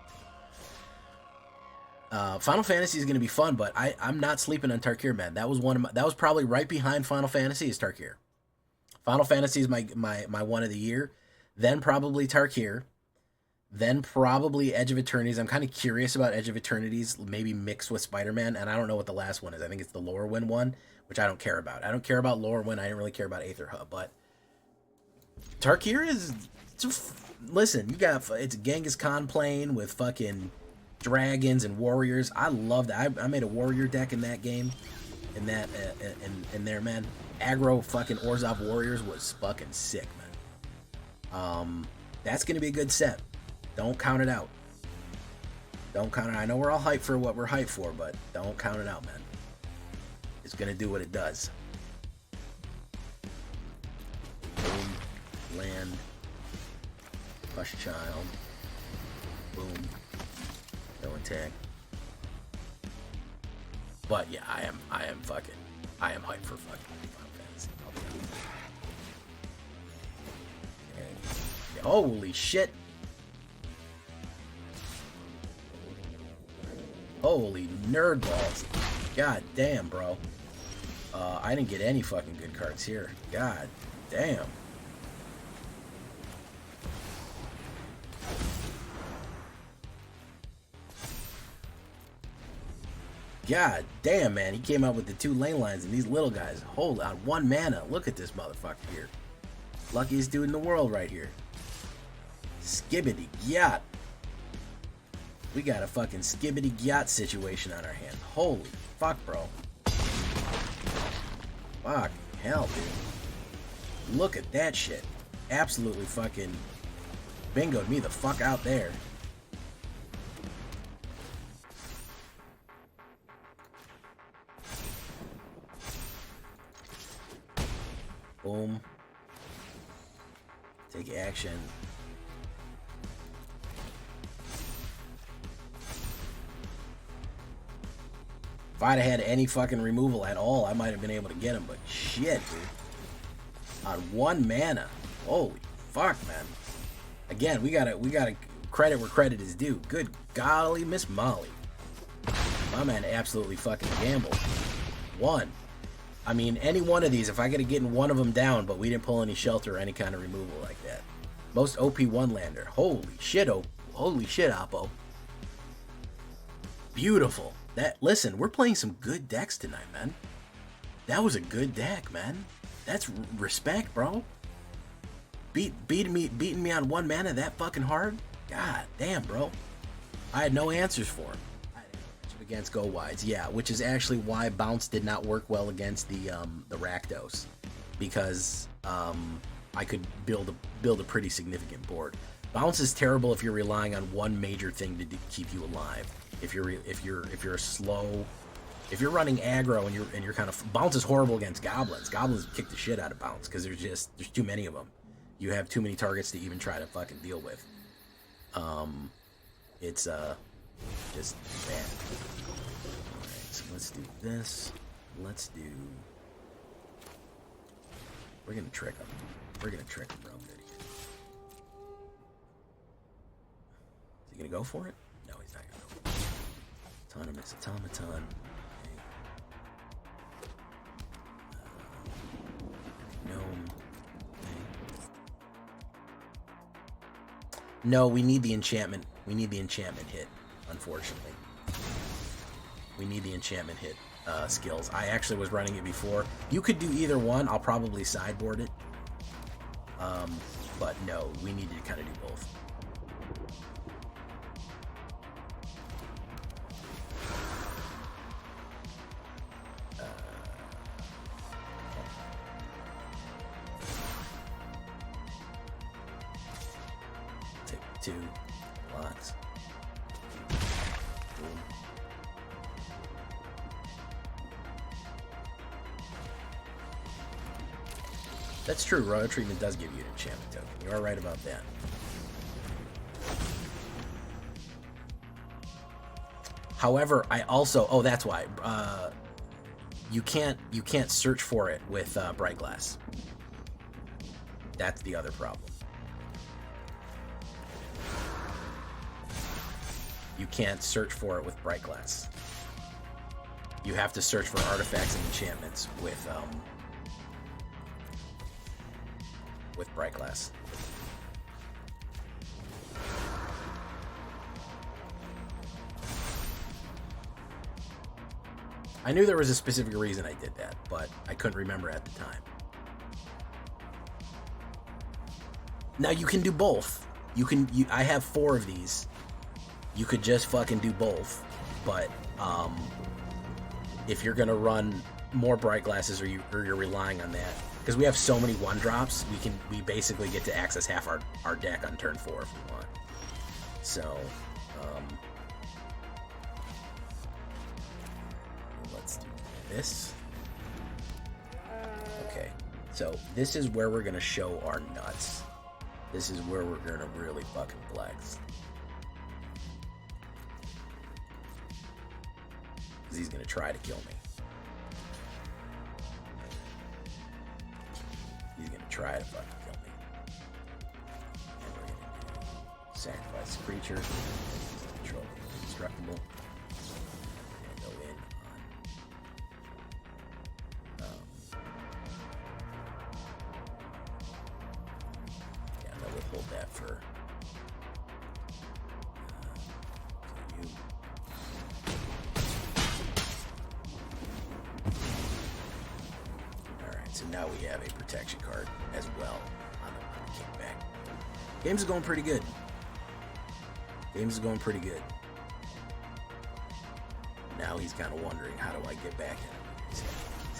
Final Fantasy is going to be fun, but I'm not sleeping on Tarkir, man. That was that was probably right behind Final Fantasy is Tarkir. Final Fantasy is my one of the year. Then probably Tarkir. Then probably Edge of Eternities. I'm kind of curious about Edge of Eternities, maybe mixed with Spider-Man, and I don't know what the last one is. I think it's the Lorwyn one, which I don't care about. I don't care about Lorwyn. I didn't really care about AetherHub, but Tarkir is... Listen, you got... It's Genghis Khan playing with fucking... dragons and warriors. I love that. I made a warrior deck in that game. In that in there, man. Aggro fucking Orzhov Warriors was fucking sick, man. That's gonna be a good set. Don't count it out. Don't count it. I know we're all hyped for what we're hyped for, but don't count it out, man. It's gonna do what it does. Boom. Land. Hush Child. Boom. No attack. But yeah, I am hyped for fucking Final Fantasy. I'll be honest. Okay. Holy shit. Holy nerd balls. God damn, bro. I didn't get any fucking good cards here. God damn. God damn, man. He came out with the 2 lane lines and these little guys. Hold on. 1 mana. Look at this motherfucker here. Luckiest dude in the world right here. Skibbity gyat. We got a fucking skibbity gyat situation on our hand. Holy fuck, bro. Fuck hell, dude. Look at that shit. Absolutely fucking bingoed me the fuck out there. Boom. Take action. If I'd have had any fucking removal at all, I might have been able to get him, but shit, dude. On 1 mana. Holy fuck, man. Again, we gotta credit where credit is due. Good golly, Miss Molly. My man absolutely fucking gambled. 1. I mean, any one of these, if I could have gotten one of them down, but we didn't pull any shelter or any kind of removal like that. Most OP 1-lander. Holy shit, Oppo. Beautiful. Listen, we're playing some good decks tonight, man. That was a good deck, man. That's respect, bro. Beating me on 1 mana that fucking hard? God damn, bro. I had no answers for him. Against go wides, yeah, which is actually why bounce did not work well against the Rakdos, because I could build a pretty significant board. Bounce is terrible if you're relying on one major thing to keep you alive. If you're running aggro and you're kind of, bounce is horrible against goblins. Goblins kick the shit out of bounce because there's too many of them. You have too many targets to even try to fucking deal with. It's just bad. Alright, so let's do this. We're gonna trick him. We're gonna trick him real good here. Is he gonna go for it? No, he's not gonna go for it. Autonomous automaton. Okay. Gnome. Okay. No, we need the enchantment. We need the enchantment hit, unfortunately. We need the enchantment hit skills. I actually was running it before. You could do either one. I'll probably sideboard it. But no, we need to kind of do both. Take 2 blocks. Boom. That's true, Royal Treatment does give you an enchantment token. You are right about that. However, I also, oh, that's why. You can't search for it with Bright Glass. That's the other problem. You can't search for it with Bright Glass. You have to search for artifacts and enchantments with Bright Glass. I knew there was a specific reason I did that, but I couldn't remember at the time. Now you can do both. I have 4 of these. You could just fucking do both, but if you're gonna run more Bright Glasses or you're relying on that, because we have so many 1-drops, we basically get to access half our deck on turn 4 if we want. So let's do this. Okay, so this is where we're gonna show our nuts. This is where we're gonna really fucking flex. Because he's gonna try to kill me. He's gonna try to fucking kill me. And we're gonna do sacrifice the creature. Control indestructible. And go in on. Yeah, no, we'll hold that for. You. Alright, so now we have a protection card as well on the kickback. Games is going pretty good. Games is going pretty good. Now he's kind of wondering, how do I get back at him? He's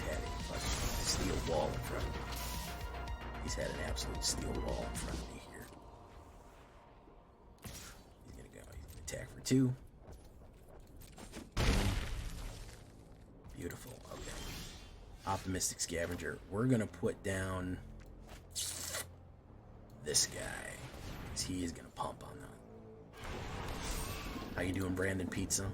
had a fucking steel wall in front of me. He's had an absolute steel wall in front of me here. He's gonna go. He's gonna attack for 2. Beautiful. Okay. Optimistic Scavenger. We're gonna put down this guy, because he is gonna pump on that. How you doing, Brandon Pizza?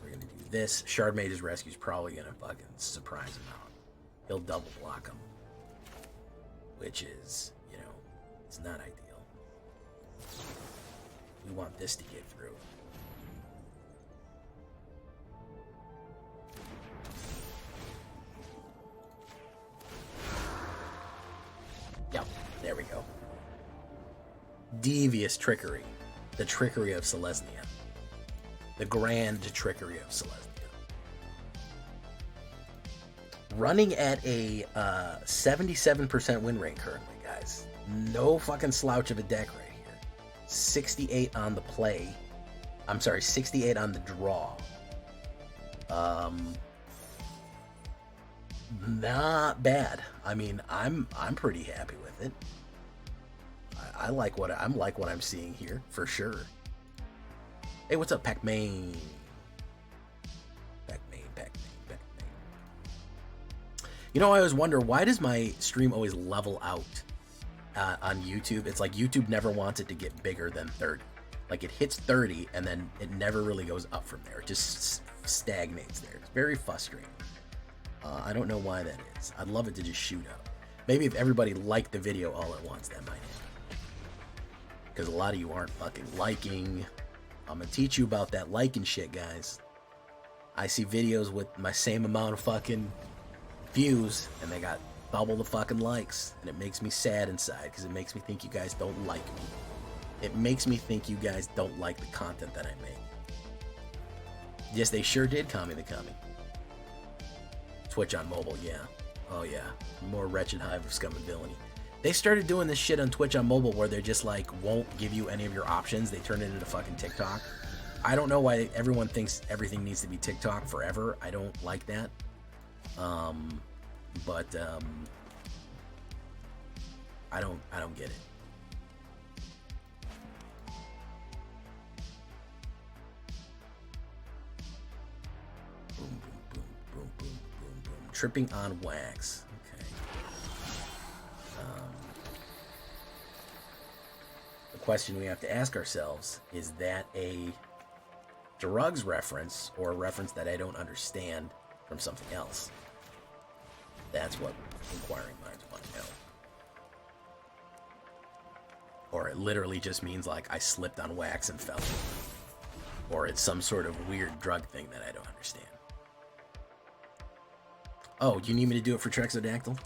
We're gonna do this. Shard Mage's Rescue is probably gonna fucking surprise him out. He'll double block him, which is, you know, it's not ideal. We want this to get through. Yep, there we go. Devious trickery. The trickery of Selesnya. The grand trickery of Selesnya. running at a 77% win rate currently, guys. No fucking slouch of a deck right here. 68 on the play. I'm sorry, 68 on the draw. Not bad. I mean, I'm pretty happy with it. I like what I'm seeing here for sure. Hey, what's up, Pac-Man? You know, I always wonder, why does my stream always level out on YouTube? It's like YouTube never wants it to get bigger than 30. Like, it hits 30, and then it never really goes up from there. It just stagnates there. It's very frustrating. I don't know why that is. I'd love it to just shoot up. Maybe if everybody liked the video all at once, that might happen. Because a lot of you aren't fucking liking. I'm going to teach you about that liking shit, guys. I see videos with my same amount of fucking views, and they got double the fucking likes, and it makes me sad inside, because it makes me think you guys don't like me. It makes me think you guys don't like the content that I make. Yes, they sure did, Kami the Kami. Twitch on mobile, yeah. Oh yeah, more wretched hive of scum and villainy. They started doing this shit on Twitch on mobile where they're just like, won't give you any of your options. They turn it into fucking TikTok. I don't know why everyone thinks everything needs to be TikTok forever. I don't like that. I don't get it. Boom, boom, boom, boom, boom, boom, boom. Tripping on wax. Okay. The question we have to ask ourselves, is that a drugs reference or a reference that I don't understand from something else? That's what inquiring minds want to know. Or it literally just means like I slipped on wax and fell. Or it's some sort of weird drug thing that I don't understand. Oh, you need me to do it for Trexodactyl?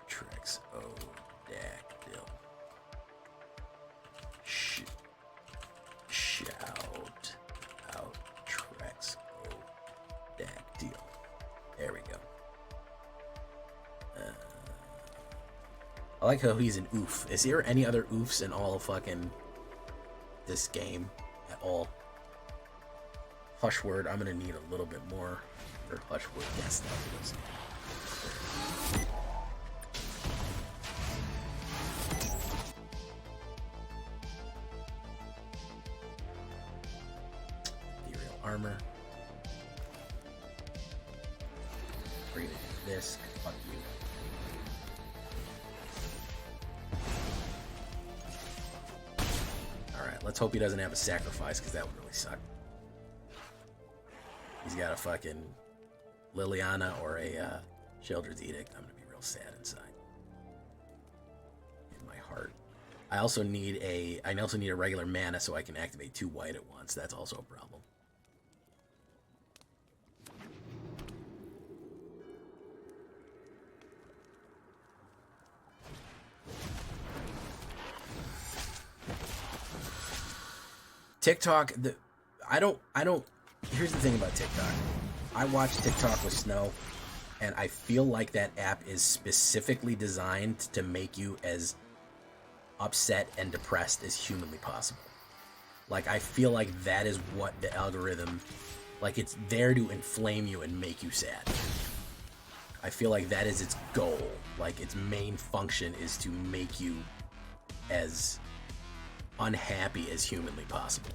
Trexodactyl. Shout out Trexodactyl. There we go. I like how he's an oof. Is there any other oofs in all of fucking this game at all? Hush word, I'm gonna need a little bit more. Or hush word, yes, that was. Ethereal armor. We're gonna do this. Fuck you. Alright, let's hope he doesn't have a sacrifice, because that would really suck. He's got a fucking Liliana or a Sheldred's Edict. I'm gonna be real sad inside. In my heart. I also need a regular mana so I can activate 2 white at once. That's also a problem. TikTok, here's the thing about TikTok. I watch TikTok with Snow, and I feel like that app is specifically designed to make you as upset and depressed as humanly possible. Like, I feel like that is what the algorithm, like, it's there to inflame you and make you sad. I feel like that is its goal. Like, its main function is to make you as unhappy as humanly possible.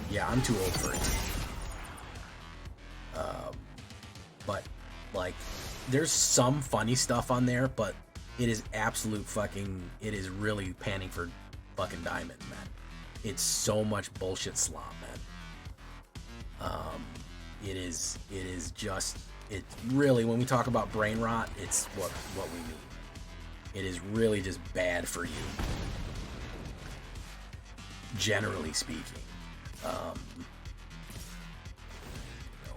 Yeah, I'm too old for it. But, like, there's some funny stuff on there, but it is absolute fucking, it is really panning for fucking diamond, man. It's so much bullshit slop, man. It is just, it really, when we talk about brain rot, it's what we mean. It is really just bad for you. Generally speaking. Go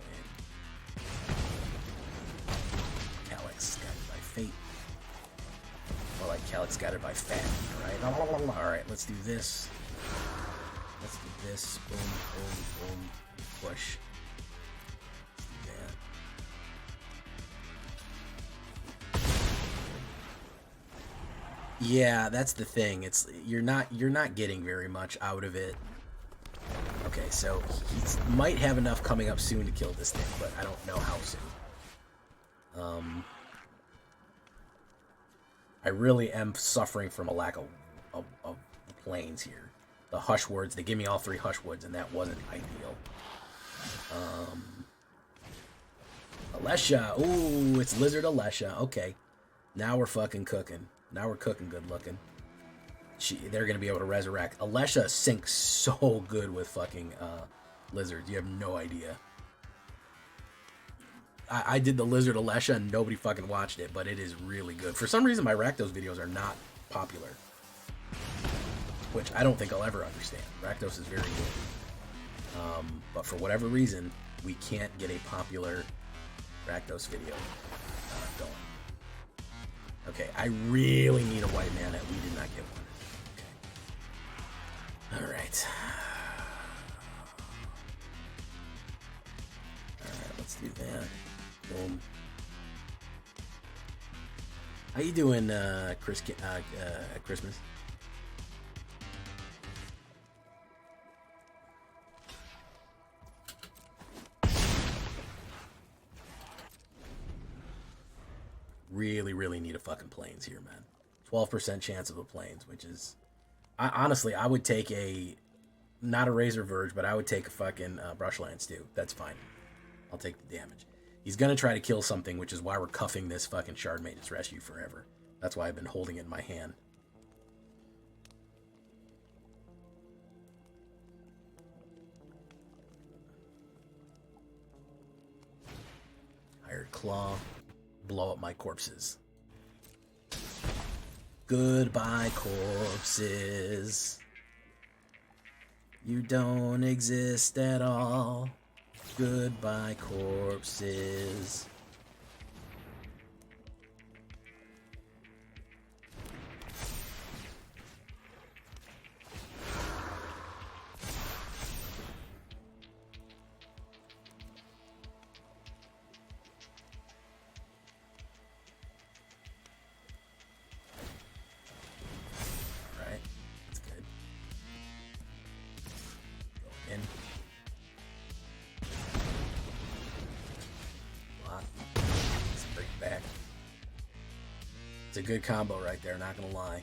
in. Calyx guided by fate. More like Calyx guided by fat, alright? Alright, let's do this. Let's do this. Boom, boom, boom. Push. Yeah, that's the thing. It's you're not getting very much out of it. Okay, so he might have enough coming up soon to kill this thing, but I don't know how soon. I really am suffering from a lack of planes here. The hush words, they give me all 3 hush words, and that wasn't ideal. Alesha. Ooh, it's Lizard Alesha. Okay. Now we're fucking cooking. Now we're cooking good looking. They're going to be able to resurrect. Alesha sinks so good with fucking lizards. You have no idea. I did the Lizard Alesha and nobody fucking watched it, but it is really good. For some reason, my Rakdos videos are not popular. Which I don't think I'll ever understand. Rakdos is very good. But for whatever reason, we can't get a popular Rakdos video going. Okay, I really need a white mana. We did not get one. Okay. Alright. Alright, let's do that. Boom. How you doing, Christmas? Really need a fucking plains here, man. 12% chance of a plains, which is... honestly, I would take not a Razor Verge, but I would take a fucking Brushlands too. That's fine. I'll take the damage. He's gonna try to kill something, which is why we're cuffing this fucking Shard Mage's Rescue forever. That's why I've been holding it in my hand. Hired Claw. Blow up my corpses. Goodbye, corpses. You don't exist at all. Goodbye, corpses. It's a good combo right there, not gonna lie.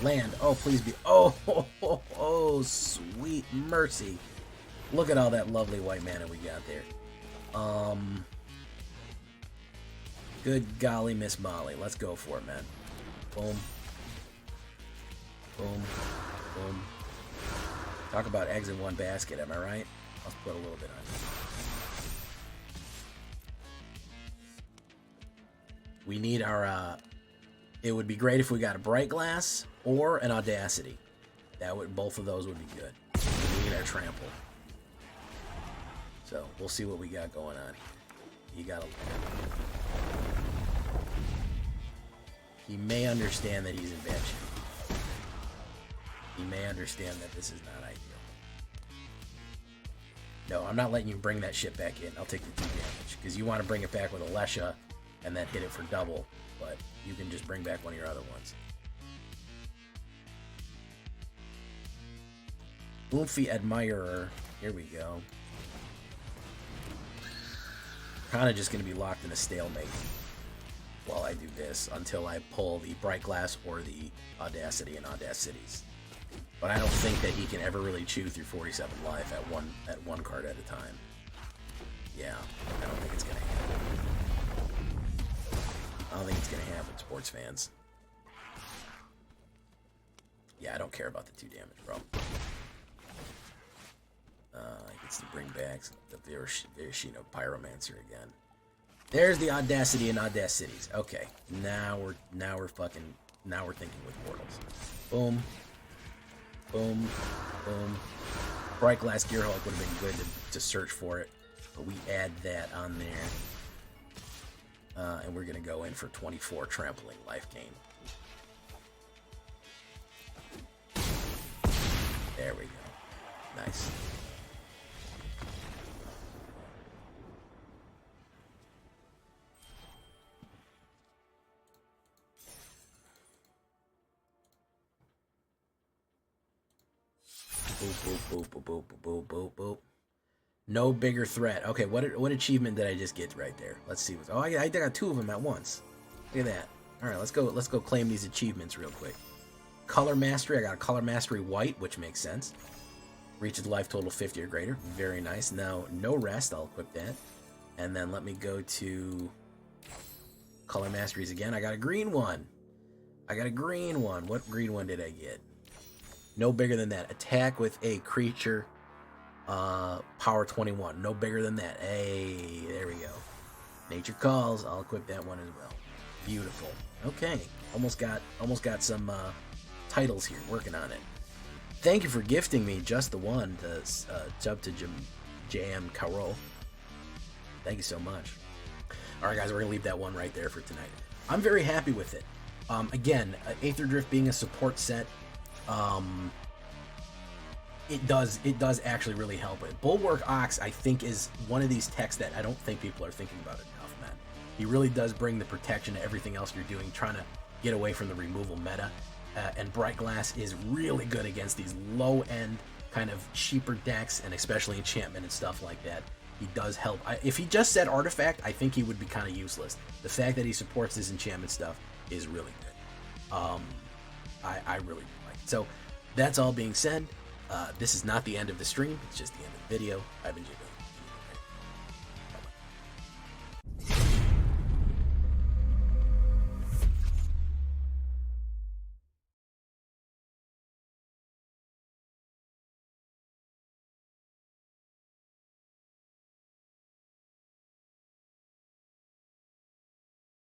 Land. Oh, please be. Oh, sweet mercy. Look at all that lovely white mana we got there. Good golly, Miss Molly. Let's go for it, man. Boom. Boom. Boom. Talk about eggs in one basket, am I right? Let's put a little bit on here. We need our, it would be great if we got a Bright Glass or an Audacity. Both of those would be good. We need our Trample. So, we'll see what we got going on here. He may understand that he's in bad shape. He may understand that this is not ideal. No, I'm not letting you bring that shit back in. I'll take the 2 damage. Because you want to bring it back with Alesha and then hit it for double, but you can just bring back one of your other ones. Oomfy Admirer. Here we go. Kind of just going to be locked in a stalemate while I do this until I pull the Bright Glass or the Audacity and Audacities. But I don't think that he can ever really chew through 47 life at one card at a time. Yeah, I don't think it's going to happen. I don't think it's going to happen, sports fans. Yeah, I don't care about the 2 damage, bro. He gets to bring back the Virashino Pyromancer again. There's the Audacity and Audacities. Okay, now we're thinking with portals. Boom. Boom. Boom. Bright Glass GEARHULK would have been good to search for it, but we add that on there. And we're going to go in for 24 trampling life gain. There we go. Nice. Boop, boop, boop, boop, boop, boop, boop, boop. No bigger threat. Okay, what achievement did I just get right there? Let's see. Oh, I got 2 of them at once. Look at that. All right, let's go claim these achievements real quick. Color Mastery. I got a Color Mastery White, which makes sense. Reaches life total 50 or greater. Very nice. Now, No Rest. I'll equip that. And then let me go to Color Masteries again. I got a green one. What green one did I get? No bigger than that. Attack with a creature. Power 21. No bigger than that. Hey, there we go. Nature Calls. I'll equip that one as well. Beautiful. Okay. Almost got some titles here. Working on it. Thank you for gifting me just the one to sub to Jam Caro. Thank you so much. All right, guys, we're gonna leave that one right there for tonight. I'm very happy with it. Again, AetherDrift being a support set, it does actually really help it. Bulwark Ox, I think, is one of these techs that I don't think people are thinking about enough, man. He really does bring the protection to everything else you're doing, trying to get away from the removal meta. And Bright Glass is really good against these low-end, kind of cheaper decks, and especially Enchantment and stuff like that. He does help. If he just said Artifact, I think he would be kind of useless. The fact that he supports this Enchantment stuff is really good. I really do like it. So, that's all being said. This is not the end of the stream. It's just the end of the video. I've been Jiggle.